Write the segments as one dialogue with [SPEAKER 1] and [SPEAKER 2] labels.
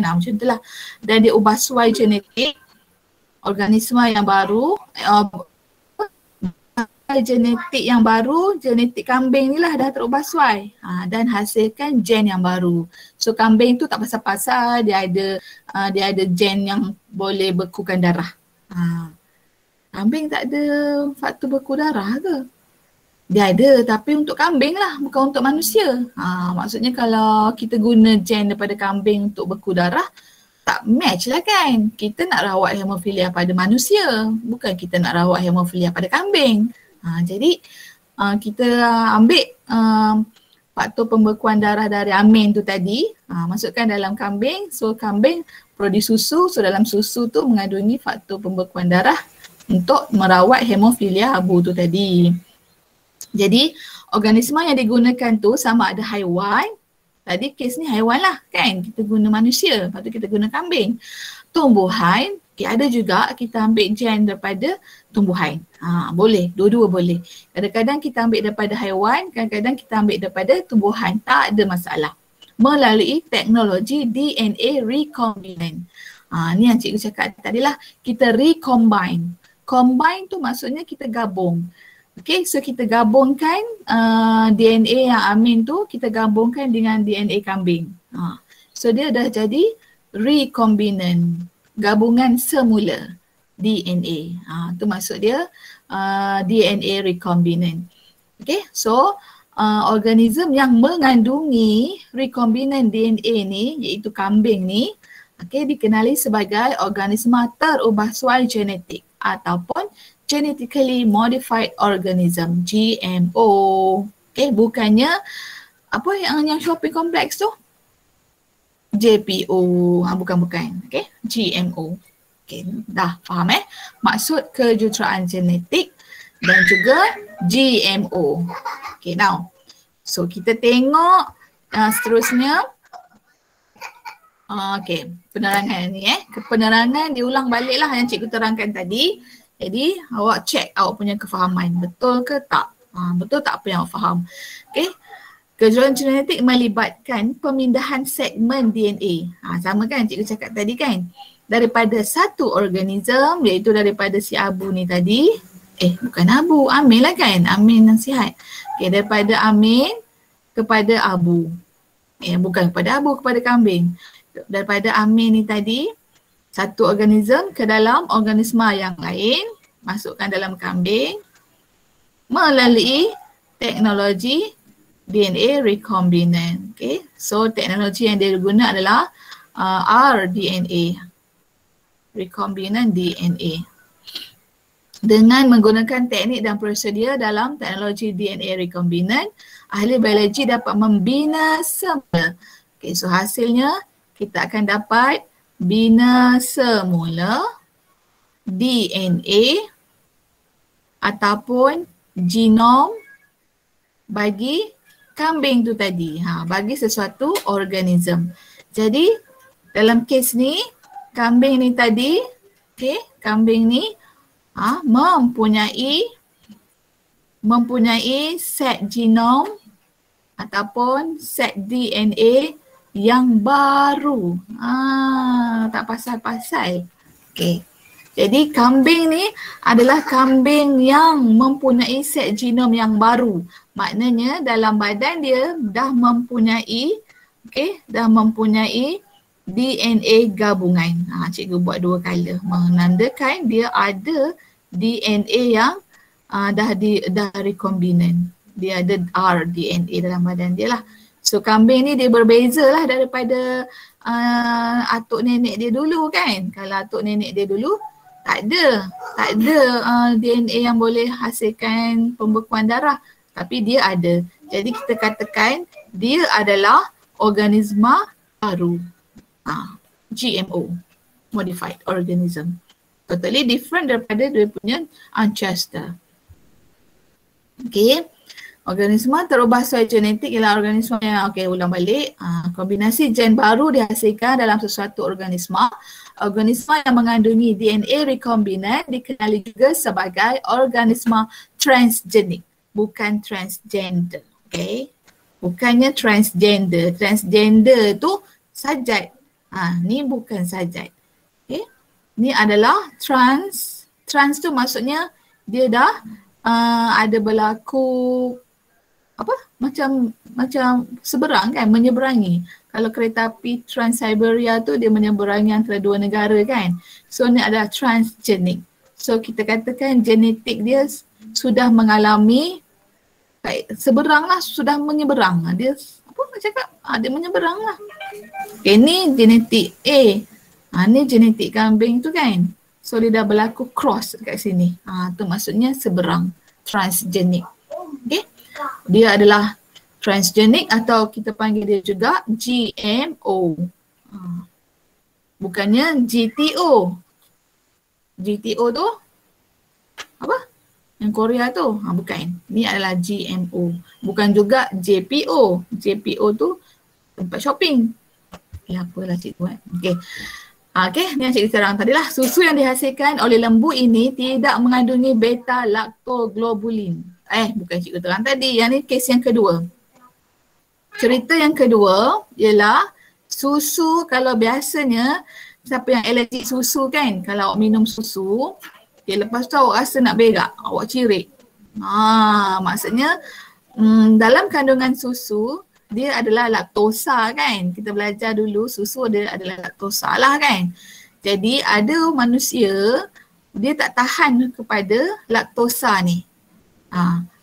[SPEAKER 1] macam itulah. Dan dia ubah suai genetik organisma yang baru, genetik yang baru, genetik kambing ni lah dah terubah suai dan hasilkan gen yang baru. So kambing tu tak pasal-pasal, dia ada gen yang boleh bekukan darah. Kambing tak ada faktor beku darah ke? Dia ada, tapi untuk kambing lah, bukan untuk manusia. Maksudnya kalau kita guna gen daripada kambing untuk beku darah, tak match lah kan. Kita nak rawat hemofilia pada manusia, bukan kita nak rawat hemofilia pada kambing. Jadi kita ambil faktor pembekuan darah dari amin tu tadi, masukkan dalam kambing. So kambing produce susu, so dalam susu tu mengandungi faktor pembekuan darah untuk merawat hemofilia abu tu tadi. Jadi organisma yang digunakan tu sama ada haiwan, tadi kes ni haiwan lah kan, kita guna manusia, lepas tu kita guna kambing. Tumbuhan, ada juga kita ambil gen daripada tumbuhan. Boleh, dua-dua boleh. Kadang-kadang kita ambil daripada haiwan, kadang-kadang kita ambil daripada tumbuhan, tak ada masalah. Melalui teknologi DNA recombinant. Ni yang cikgu cakap tadi lah, kita recombine. Combine tu maksudnya kita gabung. Okay, so kita gabungkan DNA yang amin tu, kita gabungkan dengan DNA kambing. So dia dah jadi recombinant, gabungan semula DNA. Tu maksud dia DNA recombinant. Okay, so organism yang mengandungi recombinant DNA ni, iaitu kambing ni, okay, dikenali sebagai organisma terubah suai genetik ataupun genetically modified organism, GMO. Okay, bukannya apa yang shopping kompleks tu? JPO, bukan. Okay, GMO. Okay, dah faham maksud kejuruteraan genetik dan juga GMO. Okay, now. So kita tengok seterusnya. Okay, penerangan ni penerangan diulang balik lah yang cikgu terangkan tadi. Jadi awak check awak punya kefahaman, betul ke tak? Betul tak apa yang awak faham? Okay. Kejuruteraan genetik melibatkan pemindahan segmen DNA. Sama kan cikgu cakap tadi kan? Daripada satu organism, iaitu daripada si abu ni tadi. Bukan abu, amin lah kan? Amin nasihat. Okay, daripada amin kepada abu. Bukan kepada abu, kepada kambing. Daripada amin ni tadi, satu organism ke dalam organisma yang lain, masukkan dalam kambing melalui teknologi DNA recombinant. Okay. So teknologi yang dia guna adalah rDNA, recombinant DNA. Dengan menggunakan teknik dan prosedur dalam teknologi DNA recombinant, ahli biologi dapat membina semula. Okay, so hasilnya kita akan dapat bina semula DNA ataupun genom bagi kambing tu tadi, bagi sesuatu organism. Jadi dalam kes ni, kambing ni tadi, kambing ni mempunyai set genom ataupun set DNA yang baru. Tak pasal-pasal. Okay. Jadi kambing ni adalah kambing yang mempunyai set genom yang baru. Maknanya dalam badan dia dah mempunyai DNA gabungan. Cikgu buat dua kala menandakan dia ada DNA yang dah recombinant. Dia ada rDNA dalam badan dia lah. So kambing ni dia berbeza lah daripada atuk nenek dia dulu kan. Kalau atuk nenek dia dulu tak ada DNA yang boleh hasilkan pembekuan darah, tapi dia ada. Jadi kita katakan dia adalah organisma baru. GMO, modified organism. Totally different daripada dia punya ancestor. Okay. Organisma terubah suai genetik ialah organisma yang, ulang balik. Kombinasi gen baru dihasilkan dalam sesuatu organisma. Organisma yang mengandungi DNA recombinant dikenali juga sebagai organisma transgenik, bukan transgender. Okay. Bukannya transgender. Transgender tu sajat. Ni bukan sajat. Okay. Ni adalah trans. Trans tu maksudnya dia dah ada berlaku apa? Macam seberang kan, menyeberangi. Kalau kereta api Trans-Siberia tu dia menyeberangi antara dua negara kan. So ni adalah transgenik. So kita katakan genetik dia sudah mengalami seberang lah, sudah menyeberang. Dia apa nak cakap? Dia menyeberang lah. Okay, ni genetik A. Ni genetik kambing tu kan. So dia dah berlaku cross kat sini. Tu maksudnya seberang, transgenik. Okay. Dia adalah transgenik atau kita panggil dia juga GMO. Bukannya GTO. GTO tu apa? Yang Korea tu? Bukan. Ni adalah GMO. Bukan juga JPO. JPO tu tempat shopping. Apalah cikgu Okay. Okay, ni yang cikgu terang tadi lah. Susu yang dihasilkan oleh lembu ini tidak mengandungi beta-lactoglobulin. Bukan cikgu terang tadi. Yang ni kes yang kedua. Cerita yang kedua ialah susu kalau biasanya siapa yang alergik susu kan, kalau awak minum susu, lepas tu awak rasa nak berak, awak cirit. Maksudnya dalam kandungan susu dia adalah laktosa kan. Kita belajar dulu susu adalah laktosa lah kan. Jadi ada manusia dia tak tahan kepada laktosa ni.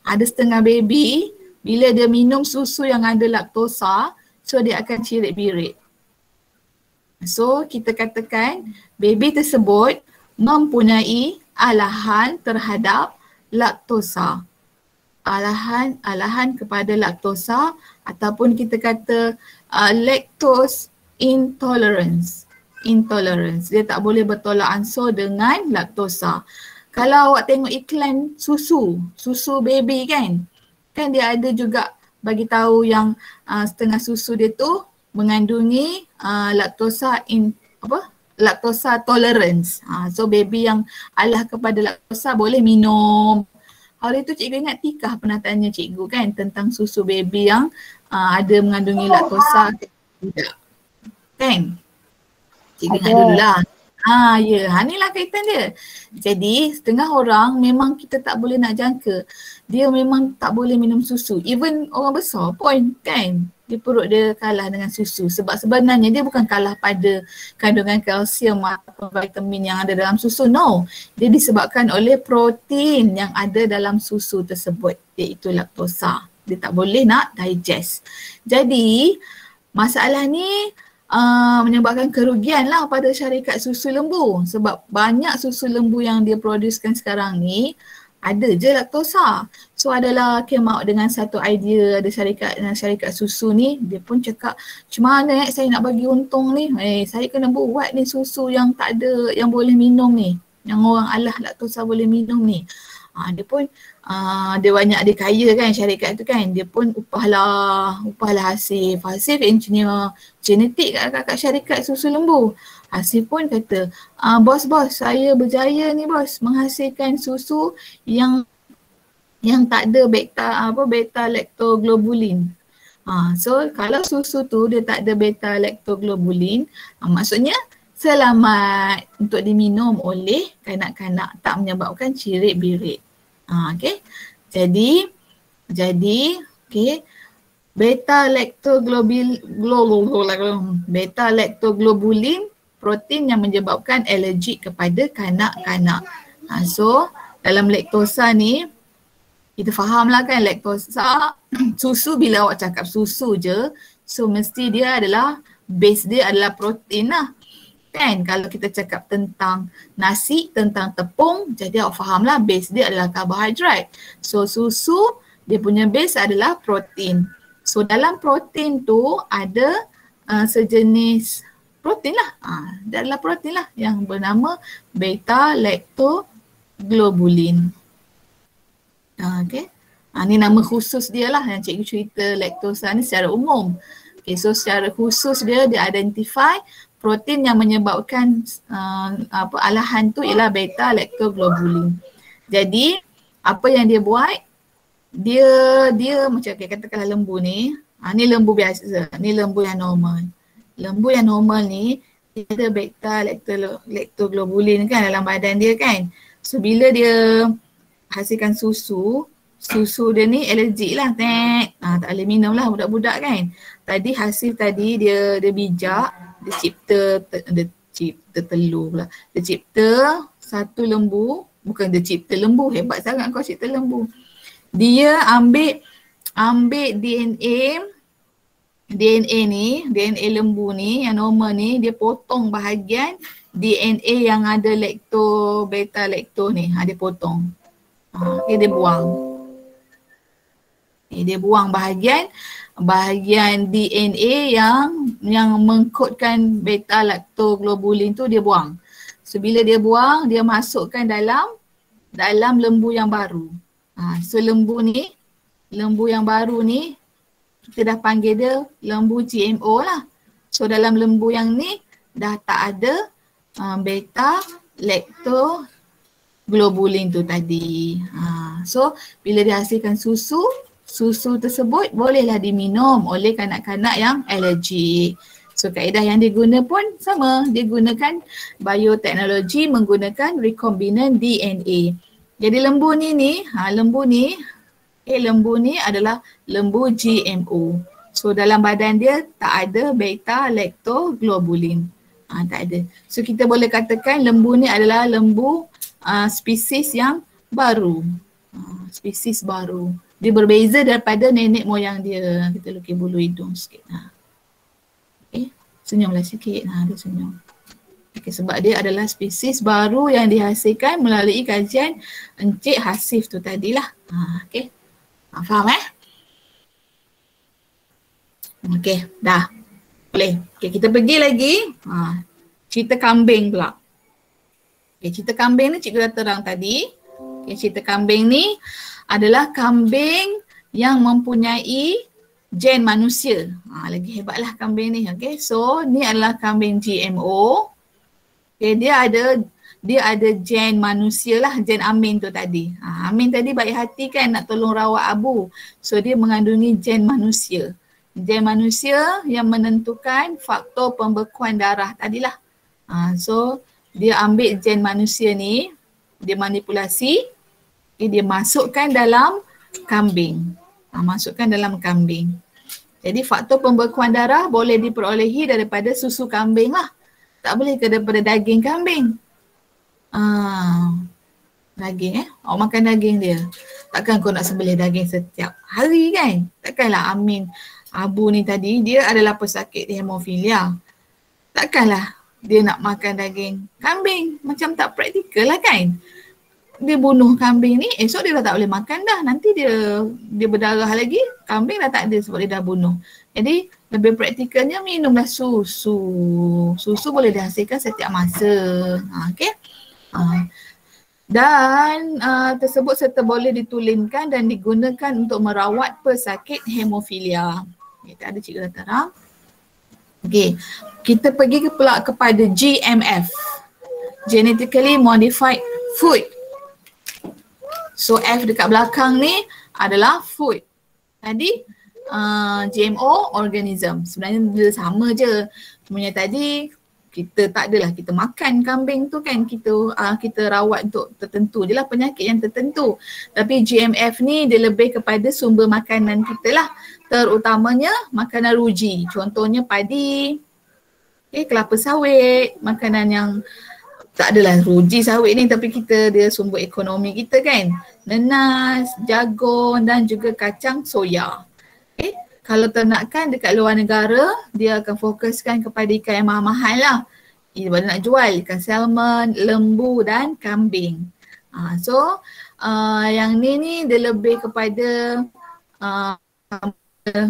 [SPEAKER 1] Ada setengah baby bila dia minum susu yang ada laktosa, so dia akan cirit-birit. So kita katakan baby tersebut mempunyai alahan terhadap laktosa. Alahan kepada laktosa ataupun kita kata lactose intolerance. Dia tak boleh bertolak ansur dengan laktosa. Kalau awak tengok iklan susu baby kan dia ada juga bagi tahu yang setengah susu dia tu mengandungi laktosa tolerance. So baby yang alah kepada laktosa boleh minum. Hari tu cikgu ingat Tika pernah tanya cikgu kan tentang susu baby yang ada mengandungi laktosa tidak. Kan? Cikgu ingat dululah. Inilah kaitan dia. Jadi setengah orang memang kita tak boleh nak jangka. Dia memang tak boleh minum susu. Even orang besar pun kan. Perut dia kalah dengan susu. Sebab sebenarnya dia bukan kalah pada kandungan kalsium atau vitamin yang ada dalam susu. No. Dia disebabkan oleh protein yang ada dalam susu tersebut. Iaitu laktosa. Dia tak boleh nak digest. Jadi masalah ni menyebabkan kerugian lah pada syarikat susu lembu. Sebab banyak susu lembu yang dia producekan sekarang ni ada je laktosa. So adalah came out dengan satu idea, ada syarikat susu ni, dia pun cakap macam mana saya nak bagi untung ni, saya kena buat ni susu yang tak ada, yang boleh minum ni, yang orang alah laktosa boleh minum ni. Dia pun dia banyak, dia kaya kan syarikat tu kan, dia pun upahlah Hasif engineer genetik kat syarikat susu lembu. Hasif pun kata, bos saya berjaya ni bos menghasilkan susu yang tak ada beta lactoglobulin. So kalau susu tu dia tak ada beta lactoglobulin, maksudnya selamat untuk diminum oleh kanak-kanak, tak menyebabkan cirit-birit. Okay. Jadi okay, beta lactoglobulin protein yang menyebabkan alergik kepada kanak-kanak. So dalam laktosa ni kita fahamlah kan laktosa susu, bila awak cakap susu je, so mesti dia adalah base dia adalah protein lah. Kan kalau kita cakap tentang nasi, tentang tepung, jadi awak fahamlah base dia adalah karbohidrat. So susu dia punya base adalah protein. So dalam protein tu ada sejenis protein lah. Dia adalah protein lah yang bernama beta lactoglobulin. Okay. Ni nama khusus dia lah yang cikgu cerita laktosa ni secara umum. Okay, so secara khusus dia identify protein yang menyebabkan alahan tu ialah beta lactoglobulin. Jadi apa yang dia buat, dia macam katakanlah lembu ni, ni lembu biasa, ni lembu yang normal. Lembu yang normal ni dia ada beta lactoglobulin kan dalam badan dia kan. So bila dia hasilkan susu dia ni alergik lah. Tak boleh minum lah budak-budak kan. Tadi hasil tadi dia bijak, dia cipta telur pula. Dia cipta satu lembu, bukan dia cipta lembu, hebat sangat kau cipta lembu. Dia ambil DNA ni, DNA lembu ni yang normal ni, dia potong bahagian DNA yang ada beta lacto ni. Dia potong. Okay, dia buang. Dia buang bahagian DNA yang mengkodkan beta lactoglobulin tu dia buang. So bila dia buang, dia masukkan dalam lembu yang baru. So lembu yang baru ni kita dah panggil dia lembu GMO lah. So dalam lembu yang ni dah tak ada beta lactoglobulin tu tadi. So bila dihasilkan susu tersebut bolehlah diminum oleh kanak-kanak yang alergik. So kaedah yang diguna pun sama. Dia gunakan bioteknologi menggunakan recombinant DNA. Jadi lembu ni adalah lembu GMO. So dalam badan dia tak ada beta lactoglobulin. Tak ada. So kita boleh katakan lembu ni adalah lembu spesies yang baru. Spesies baru. Dia berbeza daripada nenek moyang dia. Kita lukis bulu hidung sikit. Okay. Senyumlah sikit. Dia senyum. Okay, sebab dia adalah spesies baru yang dihasilkan melalui kajian Encik Hasif tu tadilah. Okay. Faham Okay, dah. Boleh. Okay, kita pergi lagi. Cerita kambing pula. Okay, cerita kambing ni cikgu dah terang tadi. Okay, cerita kambing ni adalah kambing yang mempunyai gen manusia. Lagi hebatlah kambing ni. Okay, so ni adalah kambing GMO. Okay, dia ada gen manusia lah, gen Amin tu tadi. Amin tadi baik hati kan nak tolong rawat Abu. So dia mengandungi gen manusia. Gen manusia yang menentukan faktor pembekuan darah tadilah. So dia ambil gen manusia ni, dia manipulasi, dia masukkan dalam kambing. Masukkan dalam kambing. Jadi faktor pembekuan darah boleh diperolehi daripada susu kambing lah. Tak boleh ke daripada daging kambing. Daging awak makan daging dia. Takkan kau nak sembelih daging setiap hari kan? Takkanlah Amin Abu ni tadi dia adalah pesakit hemofilia. Takkanlah dia nak makan daging kambing. Macam tak praktikal lah kan? Dia bunuh kambing ni, esok dia dah tak boleh makan dah. Nanti dia berdarah lagi, kambing dah tak ada sebab dia dah bunuh. Jadi lebih praktikalnya minumlah susu. Susu boleh dihasilkan setiap masa. Okay? Dan tersebut serta boleh ditulinkan dan digunakan untuk merawat pesakit hemofilia. Okay, ada cikgu dah terang. Okay, kita pergi pula kepada GMF. Genetically Modified Food. So F dekat belakang ni adalah food. Tadi GMO organism. Sebenarnya dia sama je. Sebenarnya tadi kita tak adalah kita makan kambing tu kan, kita rawat untuk tertentu je lah penyakit yang tertentu. Tapi GMF ni dia lebih kepada sumber makanan kita lah. Terutamanya makanan ruji. Contohnya padi, kelapa sawit, makanan yang tak adalah ruji sawit ni tapi dia sumber ekonomi kita kan. Nenas, jagung dan juga kacang soya. Kalau ternakan dekat luar negara, dia akan fokuskan kepada ikan yang mahal-mahal lah. Dia nak jual ikan salmon, lembu dan kambing. So yang ni dia lebih kepada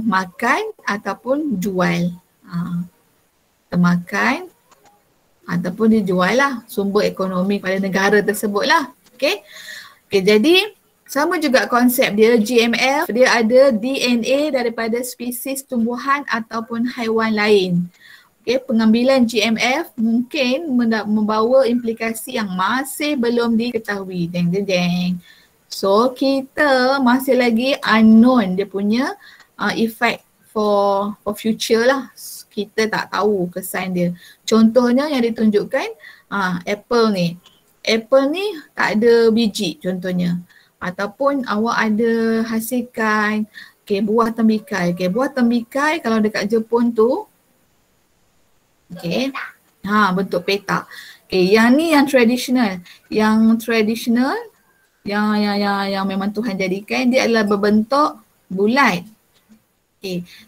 [SPEAKER 1] makan ataupun jual. Termakan ataupun dijual lah, sumber ekonomi pada negara tersebut lah. Okay, jadi sama juga konsep dia, GMF, dia ada DNA daripada spesies tumbuhan ataupun haiwan lain. Okay, pengambilan GMF mungkin membawa implikasi yang masih belum diketahui. So kita masih lagi unknown dia punya effect for future lah. kita tak tahu kesan dia. Contohnya yang ditunjukkan apple ni. Apple ni tak ada biji contohnya. Ataupun awak ada hasilkan buah tembikai. Buah tembikai kalau dekat Jepun tu bentuk petak. Yang ni yang tradisional. Yang tradisional yang memang Tuhan jadikan, dia adalah berbentuk bulat.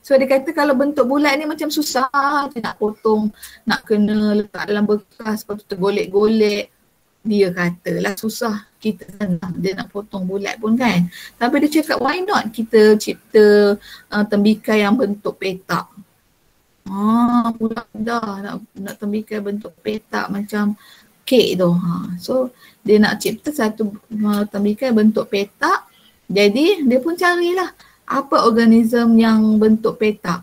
[SPEAKER 1] So dia kata kalau bentuk bulat ni macam susah je nak potong, nak kena letak dalam bekas, lepas tu tergolek-golek. Dia kata lah susah, kita senang dia nak potong bulat pun kan. Tapi dia cakap why not kita cipta tembikai yang bentuk petak. Budak-budak nak tembikai bentuk petak macam kek tu. So dia nak cipta satu tembikai bentuk petak. Jadi dia pun carilah apa organism yang bentuk petak.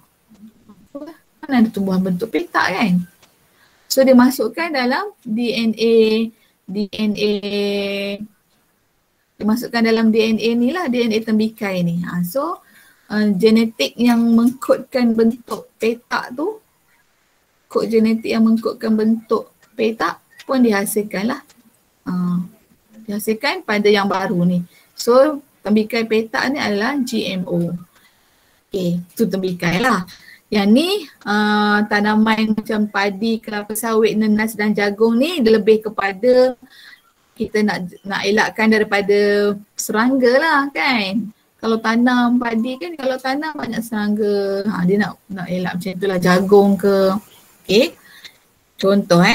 [SPEAKER 1] Mana ada tumbuhan bentuk petak kan? So dia masukkan dalam DNA dimasukkan dalam DNA ni lah, DNA tembikai ni. So genetik yang mengkodkan bentuk petak tu, kod genetik yang mengkodkan bentuk petak pun dihasilkan lah. Dihasilkan pada yang baru ni. So tembikai petak ni adalah GMO. Tu tembikai lah. Yang ni tanaman macam padi, kelapa sawit, nenas dan jagung ni dia lebih kepada kita nak elakkan daripada serangga lah kan. Kalau tanam padi kan, kalau tanam banyak serangga. Dia nak elak macam itulah, jagung ke. Contoh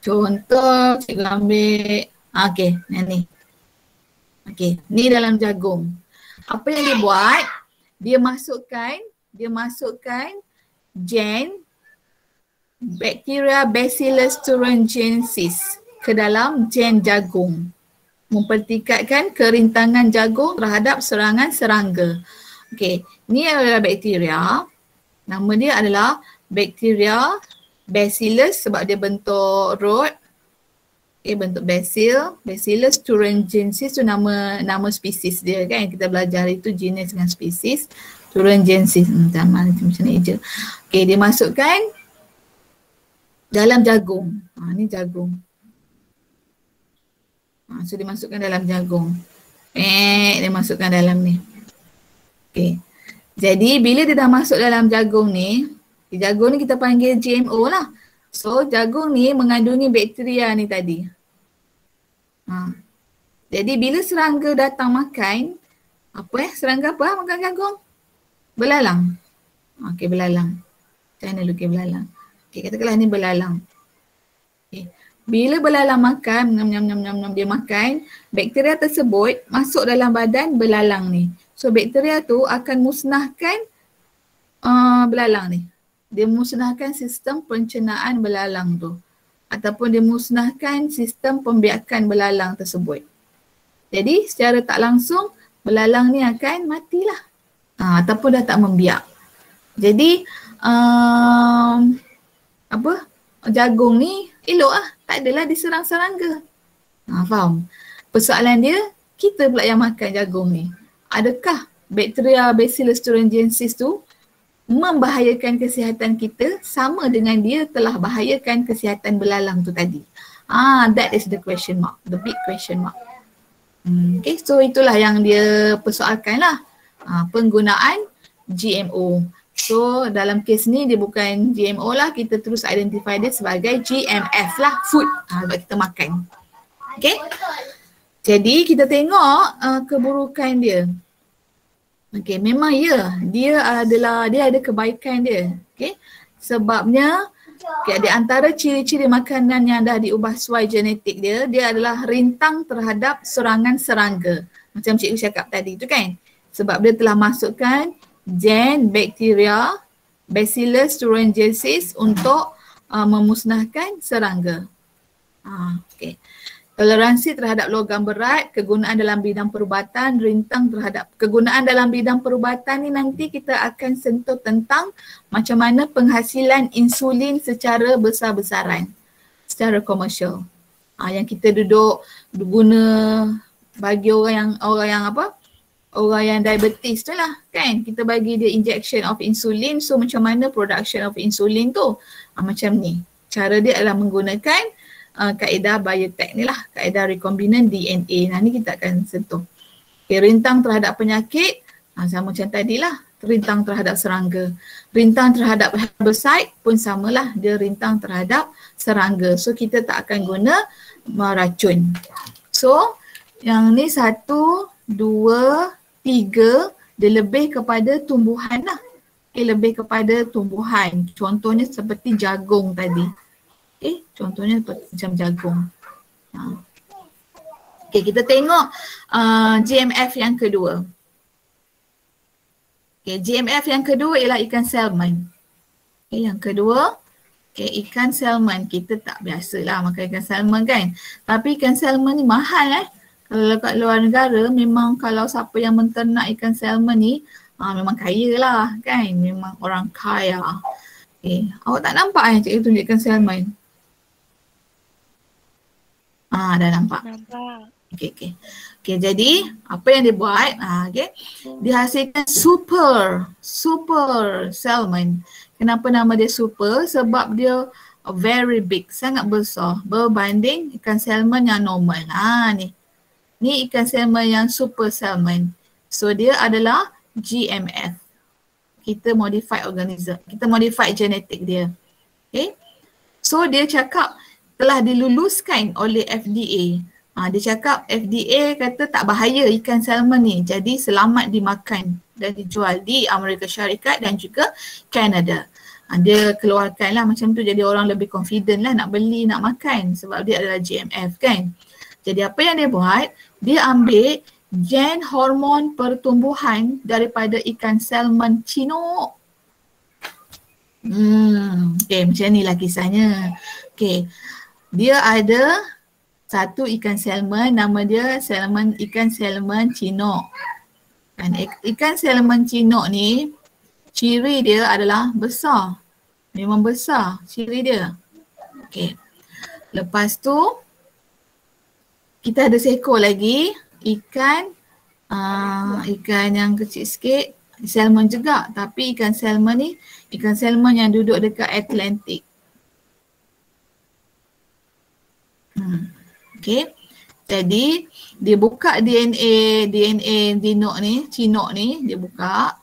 [SPEAKER 1] Contoh cikgu ambil. Yang ni. Ni dalam jagung. Apa yang dia buat? Dia masukkan gen Bacteria Bacillus thuringiensis ke dalam gen jagung, mempertingkatkan kerintangan jagung terhadap serangan serangga. Ni adalah bakteria. Nama dia adalah Bacteria Bacillus sebab dia bentuk rod. Bentuk Bacillus thuringiensis tu nama spesies dia kan. Kita belajar itu jenis dengan spesies. Thuringiensis macam ni je. Dia masukkan dalam jagung. Ni jagung. So dia masukkan dalam jagung. Dia masukkan dalam ni. Jadi bila dia dah masuk dalam jagung ni kita panggil GMO lah. So jagung ni mengandungi bakteria ni tadi. Jadi bila serangga datang makan, serangga apa makan jagung? Belalang. Belalang. Macam mana lukis belalang? Katakanlah ni belalang. Bila belalang makan, dia makan, bakteria tersebut masuk dalam badan belalang ni. So bakteria tu akan musnahkan belalang ni. Dia musnahkan sistem pencernaan belalang tu. Ataupun dia musnahkan sistem pembiakan belalang tersebut. Jadi secara tak langsung belalang ni akan matilah. Ataupun dah tak membiak. Jadi jagung ni elok lah. Tak adalah diserang serangga. Faham? Persoalan dia, kita pula yang makan jagung ni. Adakah bakteria Bacillus thuringiensis tu membahayakan kesihatan kita sama dengan dia telah bahayakan kesihatan belalang tu tadi? That is the question mark, the big question mark. So itulah yang dia persoalkan lah. Penggunaan GMO. So dalam kes ni dia bukan GMO lah, kita terus identify dia sebagai GMF lah, food sebab kita makan. Jadi kita tengok keburukan dia. Memang dia ada kebaikan dia. Sebabnya di antara ciri-ciri makanan yang dah diubah sesuai genetik dia adalah rintang terhadap serangan serangga. Macam cikgu cakap tadi tu kan. Sebab dia telah masukkan gen bakteria Bacillus thuringiensis untuk memusnahkan serangga. Toleransi terhadap logam berat, kegunaan dalam bidang perubatan, rintang terhadap kegunaan dalam bidang perubatan ni nanti kita akan sentuh tentang macam mana penghasilan insulin secara besar-besaran, secara komersial. Yang kita duduk guna bagi orang yang orang yang diabetes tu lah kan, kita bagi dia injection of insulin. So macam mana production of insulin tu? Macam ni. Cara dia adalah menggunakan kaedah biotech ni lah, kaedah recombinant DNA. Nah ni kita akan sentuh. Okay, rintang terhadap penyakit, sama macam tadi lah. Rintang terhadap serangga. Rintang terhadap herbicide pun samalah, dia rintang terhadap serangga. So kita tak akan guna racun. So yang ni 1, 2, 3, dia lebih kepada tumbuhan lah. Okay, lebih kepada tumbuhan. Contohnya seperti jagung tadi. Okay, contohnya macam jagung. Okay, kita tengok GMF yang kedua. Okay, GMF yang kedua ialah ikan salmon. Okay, yang kedua, okay, ikan salmon. Kita tak biasalah makan ikan salmon kan. Tapi ikan salmon ni mahal Kalau kat luar negara memang kalau siapa yang menternak ikan salmon ni memang kaya lah kan. Memang orang kaya. Okay, awak tak nampak cikgu tunjuk ikan salmon? Dah nampak.
[SPEAKER 2] Nampak.
[SPEAKER 1] Okay. Okay, jadi apa yang dia buat, okay, dia hasilkan super salmon. Kenapa nama dia super? Sebab dia very big, sangat besar berbanding ikan salmon yang normal. Ni ikan salmon yang super salmon. So dia adalah GMF. Kita modify organism, kita modify genetik dia. Okay. So dia cakap telah diluluskan oleh FDA. Dia cakap FDA kata tak bahaya ikan salmon ni, jadi selamat dimakan dan dijual di Amerika Syarikat dan juga Kanada. Dia keluarkan lah macam tu, jadi orang lebih confident lah nak beli, nak makan sebab dia adalah GMF kan. Jadi apa yang dia buat, dia ambil gen hormon pertumbuhan daripada ikan salmon Cino. Okay, macam ni lah kisahnya. Okay, dia ada satu ikan salmon, nama dia ikan salmon Cino. Dan ikan salmon Cino ni, ciri dia adalah besar. Memang besar ciri dia. Okay. Lepas tu, kita ada seekor lagi ikan yang kecil sikit, salmon juga. Tapi ikan salmon ni, ikan salmon yang duduk dekat Atlantik. Okay, jadi dia buka DNA Cino ni, dia buka.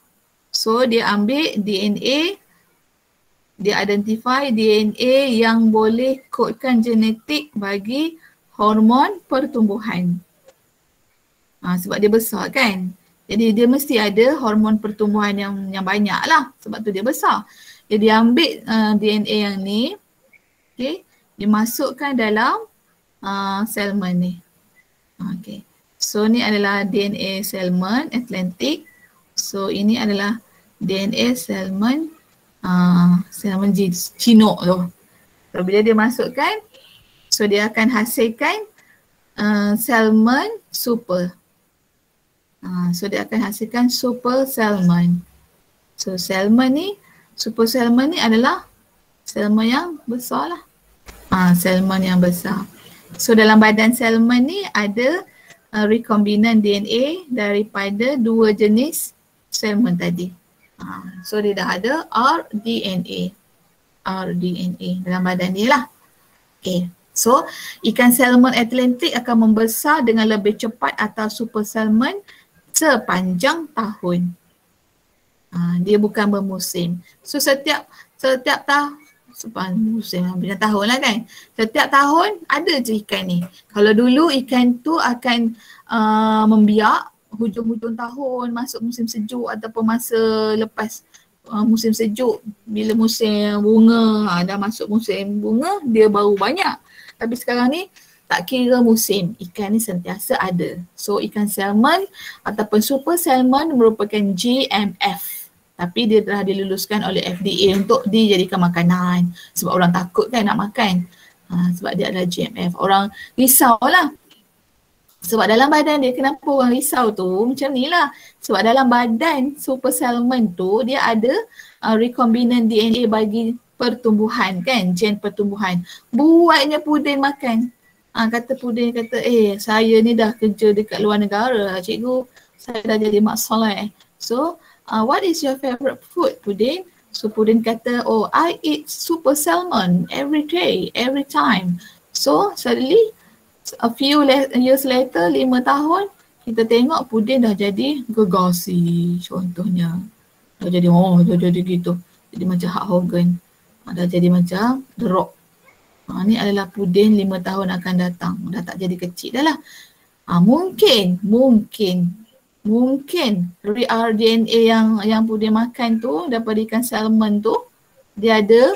[SPEAKER 1] So dia ambil DNA, dia identify DNA yang boleh kodkan genetik bagi hormon pertumbuhan. Sebab dia besar kan. Jadi dia mesti ada hormon pertumbuhan yang banyak lah, sebab tu dia besar. Jadi dia ambil DNA yang ni, okay, dimasukkan dalam salmon ni. Okay. So ni adalah DNA salmon Atlantic. So ini adalah DNA salmon Cino tu. So bila dia masukkan, so dia akan hasilkan salmon super. So dia akan hasilkan super salmon. So salmon ni, super salmon ni adalah salmon yang besar lah. Salmon yang besar. So dalam badan salmon ni ada recombinant DNA daripada dua jenis salmon tadi. So dia dah ada rDNA dalam badan dia lah. Okay. So ikan salmon Atlantic akan membesar dengan lebih cepat atas super salmon sepanjang tahun. Dia bukan bermusim. So setiap tahun, musim bina tahun lah kan. Setiap tahun ada je ikan ni. Kalau dulu ikan tu akan membiak hujung-hujung tahun, masuk musim sejuk ataupun masa lepas musim sejuk, bila musim bunga, dah masuk musim bunga, dia baru banyak. Tapi sekarang ni tak kira musim, ikan ni sentiasa ada. So ikan salmon ataupun super salmon merupakan GMF. Tapi dia telah diluluskan oleh FDA untuk dijadikan makanan. Sebab orang takut kan nak makan. Sebab dia adalah GMF. Orang risau lah. Sebab dalam badan dia, kenapa orang risau tu? Macam ni lah. Sebab dalam badan super salmon tu, dia ada recombinant DNA bagi pertumbuhan kan, gen pertumbuhan. Buatnya Pudin makan. Kata Pudin, saya ni dah kerja dekat luar negara cikgu. saya dah jadi mak soleh. So, what is your favorite food, Pudin? So, Pudin kata, oh, I eat super salmon every day, every time. So, suddenly, a few years later, 5 tahun, kita tengok Pudin dah jadi Gergasi contohnya. Dah jadi gitu. Jadi macam Hulk Hogan. Dah jadi macam The Rock. Ni adalah Pudin 5 tahun akan datang. Dah tak jadi kecil dah lah. Mungkin RDNA yang Pudin makan tu daripada ikan salmon tu dia ada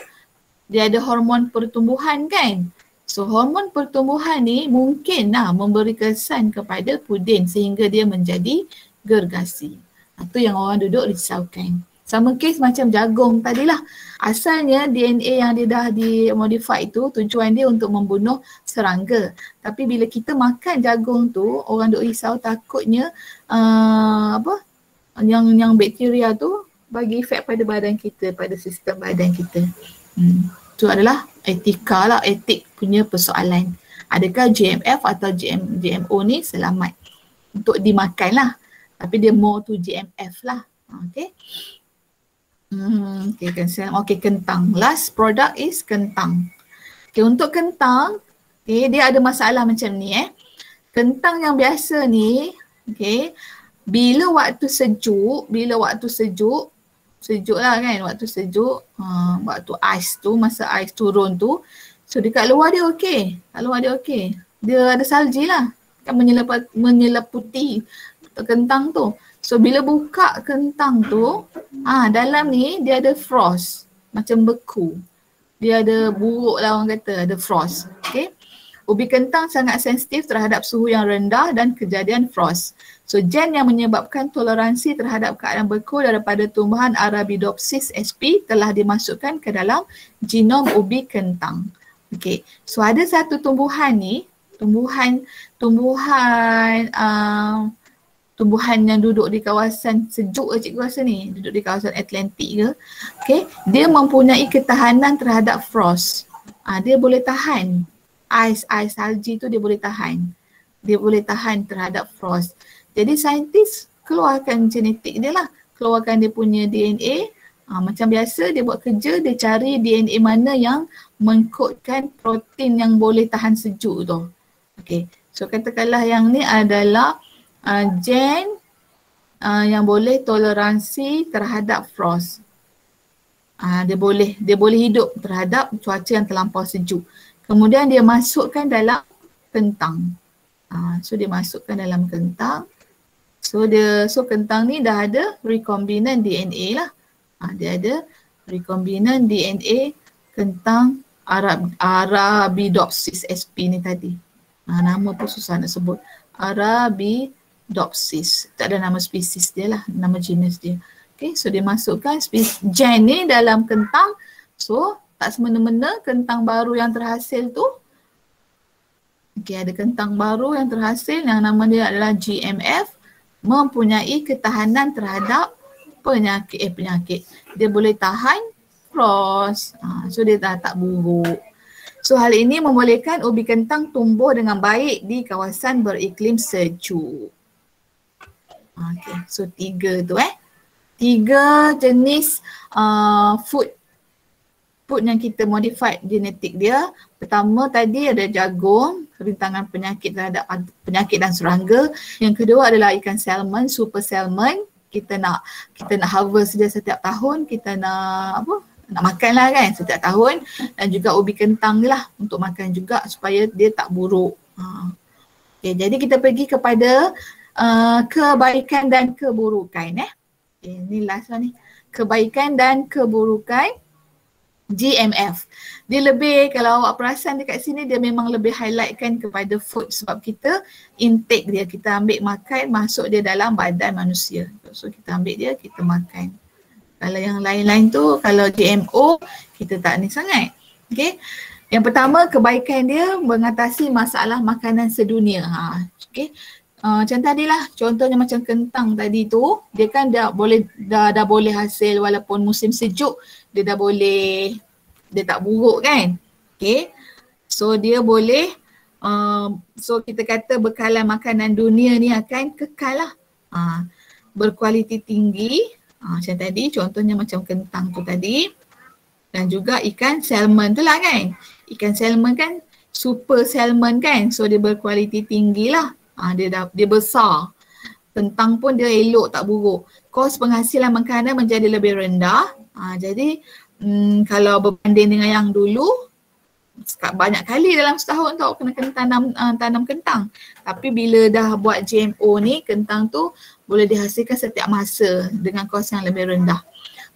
[SPEAKER 1] hormon pertumbuhan kan. So hormon pertumbuhan ni mungkin memberi kesan kepada Pudin sehingga dia menjadi gergasi. Itu yang orang duduk risaukan. Sama kes macam jagung tadilah. Asalnya DNA yang dia dah dimodify itu tujuan dia untuk membunuh serangga. Tapi bila kita makan jagung tu, orang duk risau takutnya yang bakteria tu bagi efek pada badan kita, pada sistem badan kita. Itu adalah etika lah, etik punya persoalan. Adakah GMF atau GMO ni selamat untuk dimakan lah. Tapi dia more to GMF lah. Okay. Okay, kentang. Last product is kentang. Okay, untuk kentang, dia ada masalah macam ni Kentang yang biasa ni, bila waktu sejuk lah kan, waktu sejuk, waktu ais tu, masa ais turun tu, so dekat luar dia okey. Dia ada salji lah, kan menyeliputi kentang tu. So bila buka kentang tu, dalam ni dia ada frost, macam beku. Dia ada buruk lah orang kata, ada frost. Okay. Ubi kentang sangat sensitif terhadap suhu yang rendah dan kejadian frost. So gen yang menyebabkan toleransi terhadap keadaan beku daripada tumbuhan Arabidopsis sp telah dimasukkan ke dalam genom ubi kentang. Okay. So ada satu tumbuhan ni, tumbuhan yang duduk di kawasan sejuk ke cikgu rasa ni, duduk di kawasan Atlantik ke. Okay. Dia mempunyai ketahanan terhadap frost. Dia boleh tahan. Ais salji tu dia boleh tahan. Dia boleh tahan terhadap frost. Jadi saintis keluarkan genetik dia lah. Keluarkan dia punya DNA. Macam biasa dia buat kerja, dia cari DNA mana yang mengkodkan protein yang boleh tahan sejuk tu. Okay. So katakanlah yang ni adalah gen yang boleh toleransi terhadap frost. Dia boleh hidup terhadap cuaca yang terlampau sejuk. Kemudian dia masukkan dalam kentang. So dia masukkan dalam kentang. So kentang ni dah ada recombinant DNA lah. Dia ada recombinant DNA kentang Arabidopsis sp ni tadi. Nama pun susah nak sebut. Arabidopsis. Tak ada nama spesies dia lah, nama jenis dia. Okay, so dia masukkan gen ni dalam kentang. So tak semena-mena kentang baru yang terhasil tu. Okay, ada kentang baru yang terhasil yang nama dia adalah GMF. Mempunyai ketahanan terhadap penyakit. Dia boleh tahan frost. So dia tak buruk. So hal ini membolehkan ubi kentang tumbuh dengan baik di kawasan beriklim sejuk. Okay, so 3 tu 3 jenis food yang kita modified genetik dia. Pertama tadi ada jagung, rintangan penyakit terhadap penyakit dan serangga. Yang kedua adalah ikan salmon, super salmon. Kita nak harvest dia setiap tahun, kita nak makan lah kan setiap tahun. Dan juga ubi kentang ni lah untuk makan juga supaya dia tak buruk. Okay, jadi kita pergi kepada kebaikan dan keburukan ini last one ni. Kebaikan dan keburukan GMF. Dia lebih, kalau awak perasan dekat sini, dia memang lebih highlightkan kepada food sebab kita intake dia, kita ambil makan, masuk dia dalam badan manusia. So kita ambil dia, kita makan. Kalau yang lain-lain tu, kalau GMO, kita tak ni sangat. Okay. Yang pertama, kebaikan dia mengatasi masalah makanan sedunia. Okay. Macam tadilah, contohnya macam kentang tadi tu, dia kan dah boleh hasil walaupun musim sejuk, dia dah boleh, dia tak buruk kan. Okay. So dia boleh, so kita kata bekalan makanan dunia ni akan kekal lah. berkualiti tinggi, macam tadi contohnya macam kentang tu tadi, dan juga ikan salmon tu lah kan. Ikan salmon kan super salmon kan, so dia berkualiti tinggi lah. Dia besar. Kentang pun dia elok tak buruk. Kos penghasilan makanan menjadi lebih rendah. Jadi kalau berbanding dengan yang dulu, banyak kali dalam setahun tau kena tanam kentang. Tapi bila dah buat GMO ni, kentang tu boleh dihasilkan setiap masa dengan kos yang lebih rendah.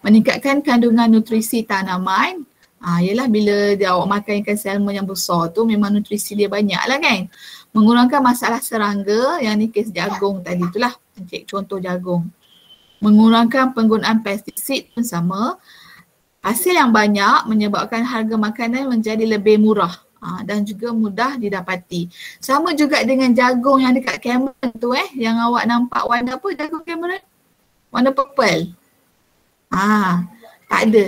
[SPEAKER 1] Meningkatkan kandungan nutrisi tanaman. Ialah bila dia awak makan ikan salmon yang besar tu memang nutrisi dia banyak lah kan. Mengurangkan masalah serangga, yang ni kes jagung tadi tu lah. Contoh jagung. Mengurangkan penggunaan pestisid pun sama. Hasil yang banyak menyebabkan harga makanan menjadi lebih murah dan juga mudah didapati. Sama juga dengan jagung yang dekat Cameron tu yang awak nampak warna apa jagung Cameron? Warna purple. Tak ada.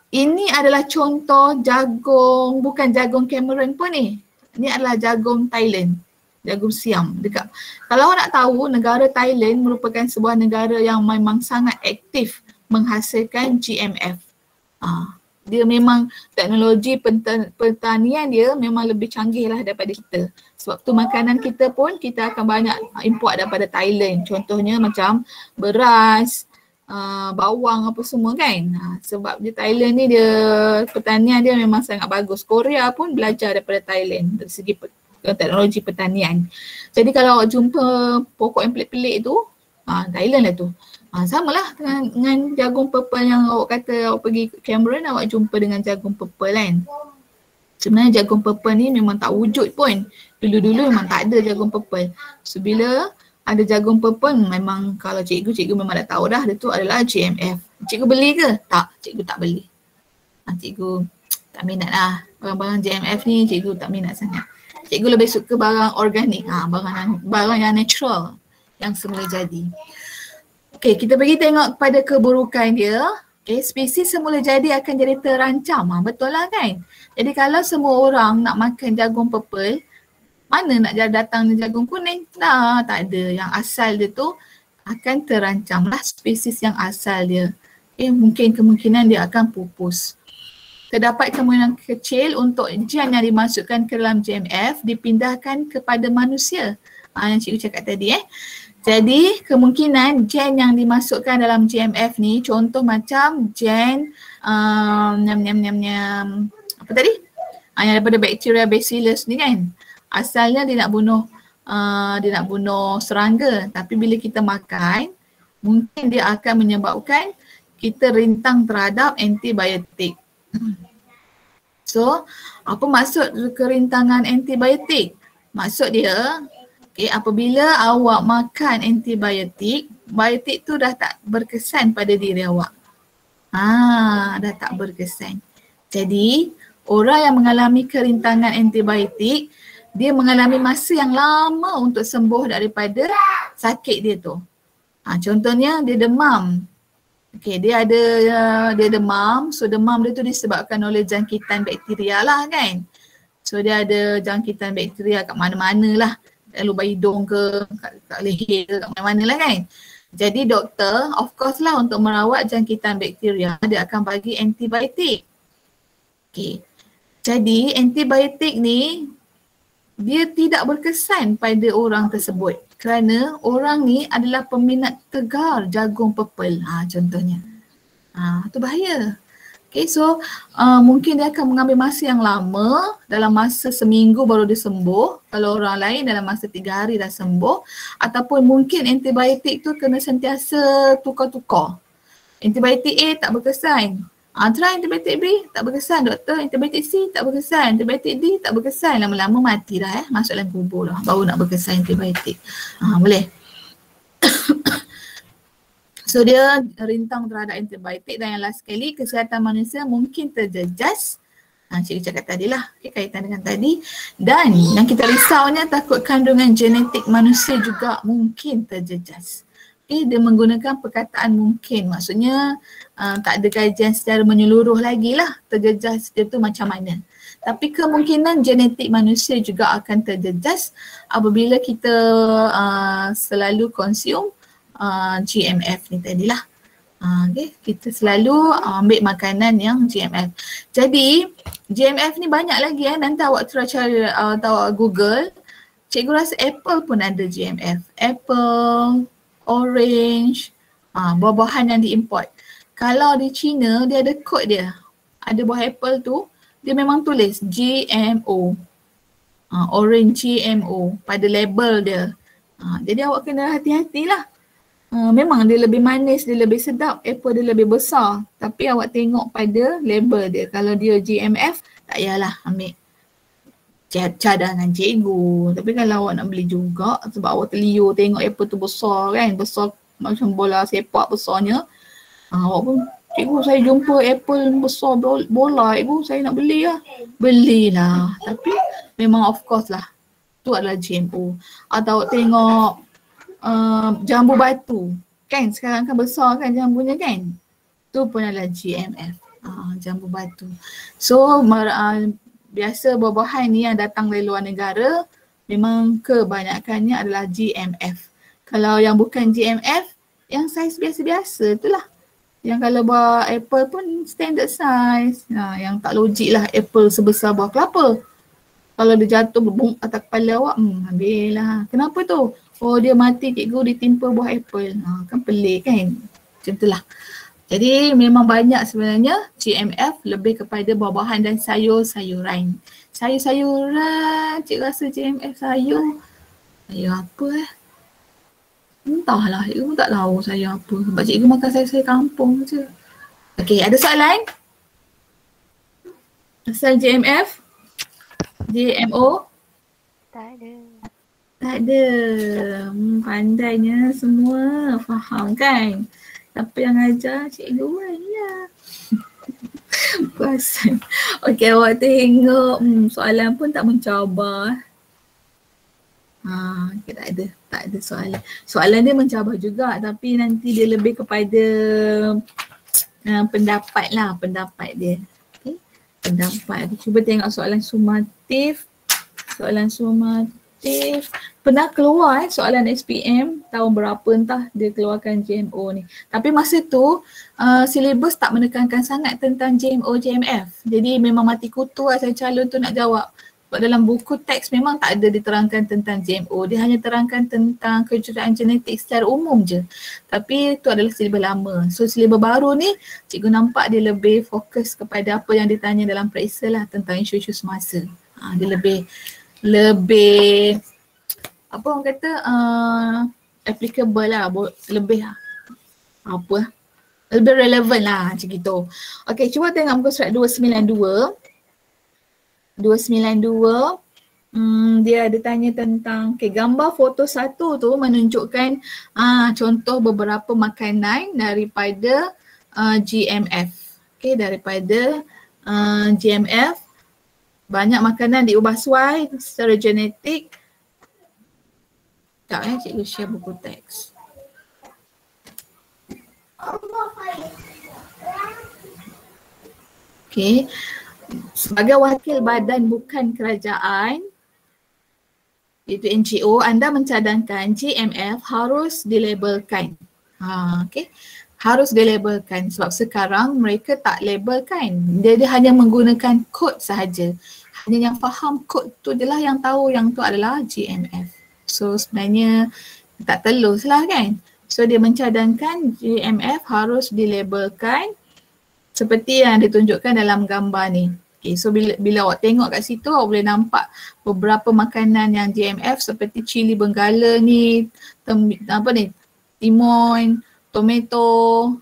[SPEAKER 1] Ini adalah contoh jagung, bukan jagung Cameron pun ni. Ini adalah jagung Thailand, jagung Siam. Kalau awak nak tahu, negara Thailand merupakan sebuah negara yang memang sangat aktif menghasilkan GMF. Dia memang teknologi pertanian dia memang lebih canggih lah daripada kita. Sebab tu makanan kita pun kita akan banyak import daripada Thailand. Contohnya macam beras, bawang apa semua kan. Sebab di Thailand ni dia pertanian dia memang sangat bagus. Korea pun belajar daripada Thailand dari segi teknologi pertanian. Jadi kalau awak jumpa pokok yang pelik-pelik tu, Thailand lah tu. Sama lah dengan jagung purple yang awak kata awak pergi ke Cameron, awak jumpa dengan jagung purple kan. Sebenarnya jagung purple ni memang tak wujud pun. Dulu-dulu memang tak ada jagung purple. So bila ada jagung purple, memang kalau cikgu memang dah tahu dah dia tu adalah GMF. Cikgu beli ke? Tak, cikgu tak beli. Cikgu tak minat lah. Barang-barang GMF ni cikgu tak minat sangat. Cikgu lebih suka barang organik, barang yang natural, yang semula jadi. Okay, kita pergi tengok kepada keburukan dia. Okay, spesies semula jadi akan jadi terancam. Betul lah kan? Jadi kalau semua orang nak makan jagung purple, mana nak datang jagung kuning? Tak ada. Yang asal dia tu akan terancam lah, spesies yang asal dia. Mungkin kemungkinan dia akan pupus. Terdapat kemungkinan kecil untuk gen yang dimasukkan ke dalam GMF dipindahkan kepada manusia. Yang cikgu cakap tadi Jadi kemungkinan gen yang dimasukkan dalam GMF ni, contoh macam gen apa tadi? Yang daripada bakteria Bacillus ni kan. Asalnya dia nak bunuh serangga, tapi bila kita makan mungkin dia akan menyebabkan kita rintang terhadap antibiotik. So, apa maksud kerintangan antibiotik? Maksud dia, apabila awak makan antibiotik, biotik tu dah tak berkesan pada diri awak. Dah tak berkesan. Jadi, orang yang mengalami kerintangan antibiotik, dia mengalami masa yang lama untuk sembuh daripada sakit dia tu. Contohnya dia demam. Dia demam. So demam dia tu disebabkan oleh jangkitan bakteria lah kan. So dia ada jangkitan bakteria kat mana-mana lah. Kat lubang hidung ke, kat leher ke, kat mana-mana lah kan. Jadi doktor of course lah untuk merawat jangkitan bakteria, dia akan bagi antibiotik. Jadi antibiotik ni dia tidak berkesan pada orang tersebut kerana orang ni adalah peminat tegar jagung purple. Contohnya. Tu bahaya. So mungkin dia akan mengambil masa yang lama, dalam masa seminggu baru dia sembuh. Kalau orang lain dalam masa 3 hari dah sembuh. Ataupun mungkin antibiotik tu kena sentiasa tukar-tukar. Antibiotik A tak berkesan. Try antibiotik B, tak berkesan doktor. Antibiotik C tak berkesan. Antibiotik D tak berkesan. Lama-lama mati dah masuk dalam kubur lah. Baru nak berkesan antibiotik. Boleh. So dia rintang terhadap antibiotik. Dan yang last sekali, kesihatan manusia mungkin terjejas. Cikgu cakap tadi lah. Kaitan dengan tadi. Dan yang kita risaunya takut kandungan genetik manusia juga mungkin terjejas. Dia menggunakan perkataan mungkin. Maksudnya tak ada kajian secara menyeluruh lagi lah terjejas dia tu macam mana. Tapi kemungkinan genetik manusia juga akan terjejas apabila kita selalu consume GMF ni tadilah. Okay, kita selalu ambil makanan yang GMF. Jadi GMF ni banyak lagi nanti awak cari tahu Google. Cikgu rasa apple pun ada GMF. Apple, orange, buah-buahan yang diimport. Kalau di China dia ada kod dia. Ada buah apple tu dia memang tulis GMO. Orange GMO pada label dia. Jadi awak kena hati-hatilah. Memang dia lebih manis, dia lebih sedap, apple dia lebih besar. Tapi awak tengok pada label dia. Kalau dia GMF, tak payahlah ambil cadangan cikgu. Tapi kalau awak nak beli juga, sebab awak terliur tengok apple tu besar kan, besar macam bola sepak besarnya. Awak pun, cikgu saya jumpa apple besar bola, cikgu saya nak beli lah. Belilah. Tapi memang of course lah, tu adalah GMO. Atau awak tengok jambu batu kan, sekarang kan besar kan jambunya kan, tu pun adalah GMF, jambu batu. So biasa buah-buahan ni yang datang dari luar negara memang kebanyakannya adalah GMF. Kalau yang bukan GMF, yang saiz biasa-biasa itulah. Yang kalau buah apple pun standard size, yang tak logik lah apple sebesar buah kelapa. Kalau dia jatuh berbung atas kepala awak, ambil lah. Kenapa tu? Oh dia mati cikgu ditimpa buah apple. Kan pelik kan? Macam itulah. Jadi memang banyak sebenarnya GMF lebih kepada buah-buahan dan sayur-sayuran. Sayur-sayuran, cikgu rasa GMF sayur. Sayur apa Entahlah, cikgu pun tak tahu sayur apa. Sebab cikgu makan sayur-sayur kampung je. Okey, ada soalan? Pasal GMF? GMO?
[SPEAKER 2] Tak ada.
[SPEAKER 1] Tak ada. Pandainya semua. Faham kan? Siapa yang ajar? Cikgu kan? Ya. Puasan. Okey, awak tengok. Soalan pun tak mencabar. Okay, tak ada soalan. Soalan dia mencabar juga tapi nanti dia lebih kepada pendapat lah, pendapat dia. Okay. Pendapat. Cuba tengok soalan sumatif. Soalan sumatif. Pernah keluar soalan SPM tahun berapa entah dia keluarkan GMO ni. Tapi masa tu silibus tak menekankan sangat tentang GMO, GMF. Jadi memang mati kutu lah saya calon tu nak jawab. Sebab dalam buku teks memang tak ada diterangkan tentang GMO. Dia hanya terangkan tentang kejuruteraan genetik secara umum je. Tapi tu adalah silibus lama. So silibus baru ni cikgu nampak dia lebih fokus kepada apa yang ditanya dalam periksa lah tentang isu-isu semasa. Dia lebih apa orang kata applicable lah, lebih lebih relevan lah macam gitu. Okay, cuba tengok muka surat 292. Dia ada tanya tentang gambar foto satu tu menunjukkan contoh beberapa makanan daripada GMF. Okay, daripada GMF. Banyak makanan diubah suai secara genetik. Sekejap cikgu share buku teks. Okay. Sebagai wakil badan bukan kerajaan, iaitu NGO, anda mencadangkan GMF harus dilabelkan. Okay. Harus dilabelkan sebab sekarang mereka tak labelkan. Dia hanya menggunakan kod sahaja. Hanya yang faham kod tu je lah yang tahu yang tu adalah GMF. So sebenarnya tak telus lah kan. So dia mencadangkan GMF harus dilabelkan seperti yang ditunjukkan dalam gambar ni. Okay, so bila awak tengok kat situ awak boleh nampak beberapa makanan yang GMF seperti cili benggala ni, timun, tomato,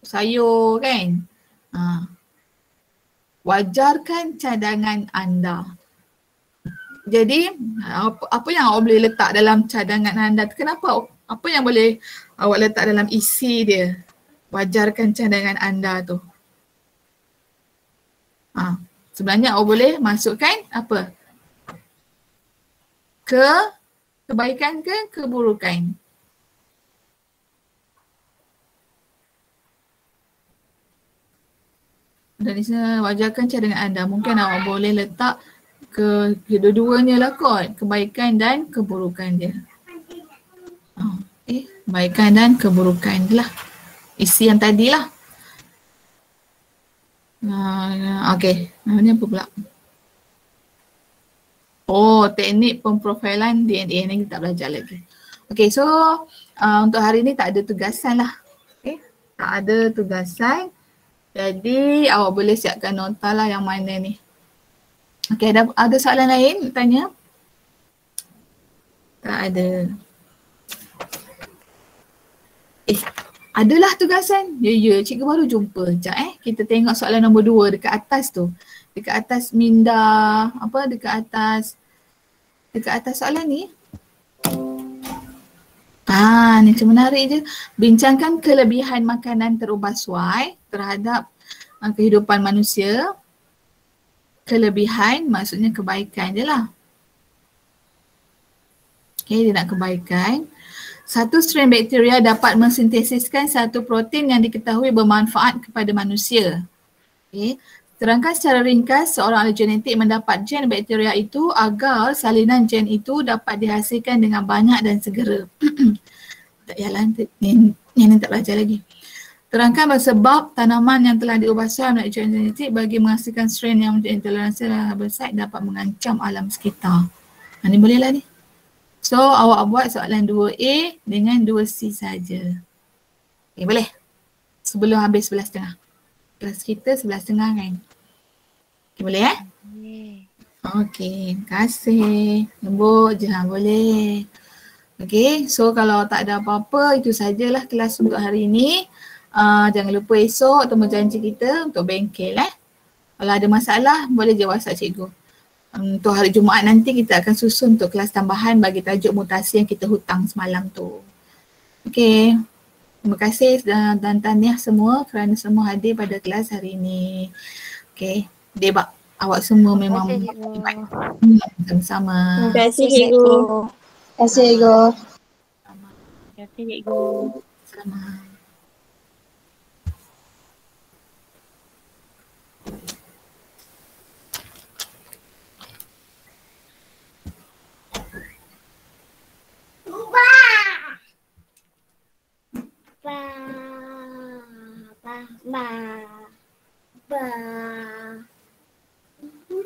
[SPEAKER 1] sayur kan. Wajarkan cadangan anda. Jadi apa yang awak boleh letak dalam cadangan anda? Kenapa? Apa yang boleh awak letak dalam isi dia? Wajarkan cadangan anda tu. Sebenarnya awak boleh masukkan apa? Kebaikan ke keburukan? Dan di sini wajarkan cadangan anda. Mungkin awak boleh letak kedua-duanya lah kot. Kebaikan dan keburukan dia. Kebaikan dan keburukan lah. Isi yang tadi lah. Okey, namanya apa pula? Oh, teknik pemprofilan DNA ni kita tak belajar lagi. Okey, so untuk hari ni tak ada tugasan lah. Okay, tak ada tugasan. Jadi awak boleh siapkan nota lah yang mana ni. Okey, ada soalan lain nak tanya? Tak ada. Adalah tugasan. Ya, cikgu baru jumpa. Sekejap kita tengok soalan nombor 2 dekat atas tu. Dekat atas minda, dekat atas soalan ni. Ni macam menarik je. Bincangkan kelebihan makanan terubah suai terhadap kehidupan manusia. Kelebihan maksudnya kebaikan je lah. Okay, dia nak kebaikan. Satu strain bakteria dapat mensintesiskan satu protein yang diketahui bermanfaat kepada manusia. Okay. Terangkan secara ringkas seorang ahli genetik mendapat gen bakteria itu agar salinan gen itu dapat dihasilkan dengan banyak dan segera. Tak yalah, ni tak belajar lagi. Terangkan sebab tanaman yang telah diubah suai melalui gen genetik bagi menghasilkan strain yang menjadi intoleransi terhadap herbicide dapat mengancam alam sekitar. Ni bolehlah ni. So awak buat soalan 2A dengan 2C saja. Okay, boleh? Sebelum habis 11.30. Kelas kita 11.30 kan? Okay, boleh Okay, terima kasih. Lembut je boleh. Okay, so kalau tak ada apa-apa, itu sajalah kelas untuk hari ini. Jangan lupa esok temu janji kita untuk bengkel. Kalau ada masalah, boleh je WhatsApp cikgu. Untuk hari Jumaat nanti kita akan susun untuk kelas tambahan bagi tajuk mutasi yang kita hutang semalam tu. Okay, terima kasih dan tahniah semua kerana semua hadir pada kelas hari ini. Okay, Debak, awak semua memang hebat. Sama-sama.
[SPEAKER 2] Terima kasih cikgu.
[SPEAKER 3] Terima kasih cikgu.
[SPEAKER 2] Terima kasih cikgu.
[SPEAKER 1] Selamat.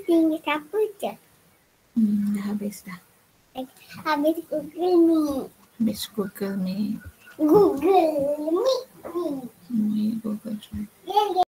[SPEAKER 3] Tinggal siapa je?
[SPEAKER 1] Dah habis dah.
[SPEAKER 3] Habis Google Meet.
[SPEAKER 1] Habis Google Meet.
[SPEAKER 3] Google Meet.
[SPEAKER 1] Google Drive.